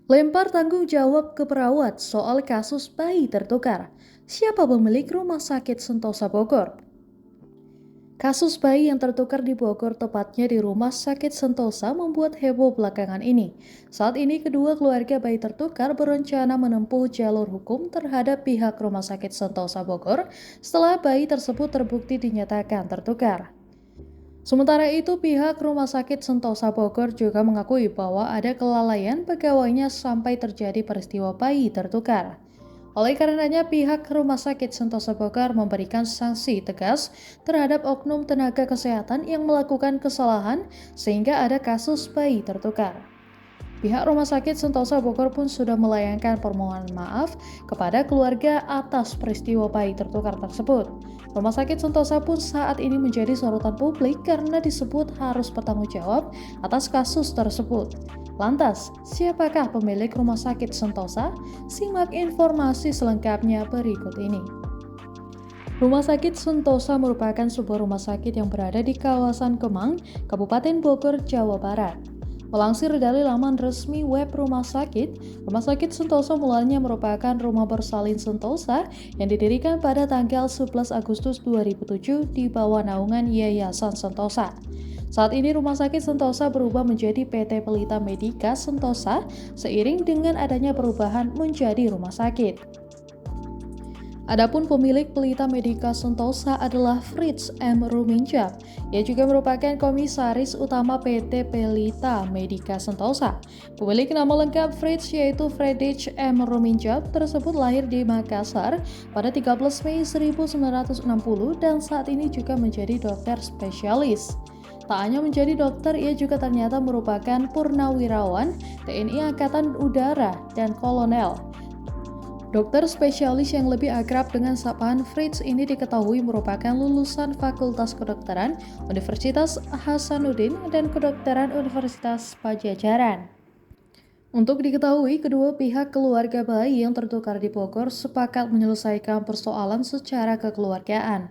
Lempar tanggung jawab ke perawat soal kasus bayi tertukar. Siapa pemilik Rumah Sakit Sentosa Bogor? Kasus bayi yang tertukar di Bogor, tepatnya di Rumah Sakit Sentosa, membuat heboh belakangan ini. Saat ini, kedua keluarga bayi tertukar berencana menempuh jalur hukum terhadap pihak Rumah Sakit Sentosa Bogor setelah bayi tersebut terbukti dinyatakan tertukar. Sementara itu, pihak Rumah Sakit Sentosa Bogor juga mengakui bahwa ada kelalaian pegawainya sampai terjadi peristiwa bayi tertukar. Oleh karenanya, pihak Rumah Sakit Sentosa Bogor memberikan sanksi tegas terhadap oknum tenaga kesehatan yang melakukan kesalahan sehingga ada kasus bayi tertukar. Pihak Rumah Sakit Sentosa Bogor pun sudah melayangkan permohonan maaf kepada keluarga atas peristiwa bayi tertukar tersebut. Rumah Sakit Sentosa pun saat ini menjadi sorotan publik karena disebut harus bertanggung jawab atas kasus tersebut. Lantas, siapakah pemilik Rumah Sakit Sentosa? Simak informasi selengkapnya berikut ini. Rumah Sakit Sentosa merupakan sebuah rumah sakit yang berada di kawasan Kemang, Kabupaten Bogor, Jawa Barat. Melansir dari laman resmi web Rumah Sakit Sentosa mulanya merupakan rumah bersalin Sentosa yang didirikan pada tanggal 11 Agustus 2007 di bawah naungan Yayasan Sentosa. Saat ini Rumah Sakit Sentosa berubah menjadi PT Pelita Medika Sentosa seiring dengan adanya perubahan menjadi rumah sakit. Adapun pemilik Pelita Medika Sentosa adalah Fritz M. Ruminjap. Ia juga merupakan komisaris utama PT Pelita Medika Sentosa. Pemilik nama lengkap Fritz yaitu Friedrich M. Ruminjap tersebut lahir di Makassar pada 13 Mei 1960 dan saat ini juga menjadi dokter spesialis. Tak hanya menjadi dokter, ia juga ternyata merupakan purnawirawan TNI Angkatan Udara dan kolonel. Dokter spesialis yang lebih akrab dengan sapaan Fritz ini diketahui merupakan lulusan Fakultas Kedokteran Universitas Hasanuddin dan Kedokteran Universitas Pajajaran. Untuk diketahui, kedua pihak keluarga bayi yang tertukar di Bogor sepakat menyelesaikan persoalan secara kekeluargaan.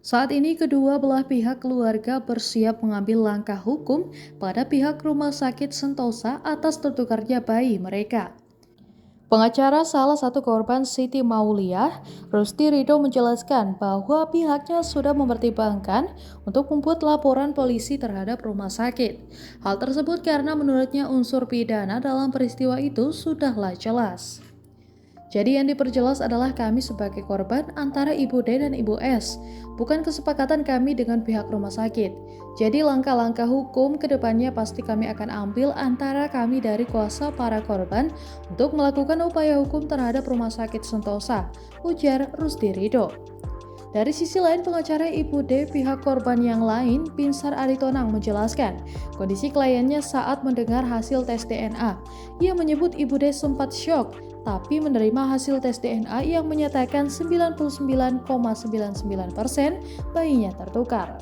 Saat ini kedua belah pihak keluarga bersiap mengambil langkah hukum pada pihak Rumah Sakit Sentosa atas tertukarnya bayi mereka. Pengacara salah satu korban Siti Mauliah, Rusti Ridho menjelaskan bahwa pihaknya sudah mempertimbangkan untuk membuat laporan polisi terhadap rumah sakit. Hal tersebut karena menurutnya unsur pidana dalam peristiwa itu sudahlah jelas. Jadi yang diperjelas adalah kami sebagai korban antara Ibu D dan Ibu S, bukan kesepakatan kami dengan pihak rumah sakit. Jadi langkah-langkah hukum ke depannya pasti kami akan ambil antara kami dari kuasa para korban untuk melakukan upaya hukum terhadap Rumah Sakit Sentosa, ujar Rusti Ridho. Dari sisi lain, pengacara Ibu D pihak korban yang lain, Pinsar Aritonang menjelaskan kondisi kliennya saat mendengar hasil tes DNA. Ia menyebut Ibu D sempat syok, tapi menerima hasil tes DNA yang menyatakan 99,99% bayinya tertukar.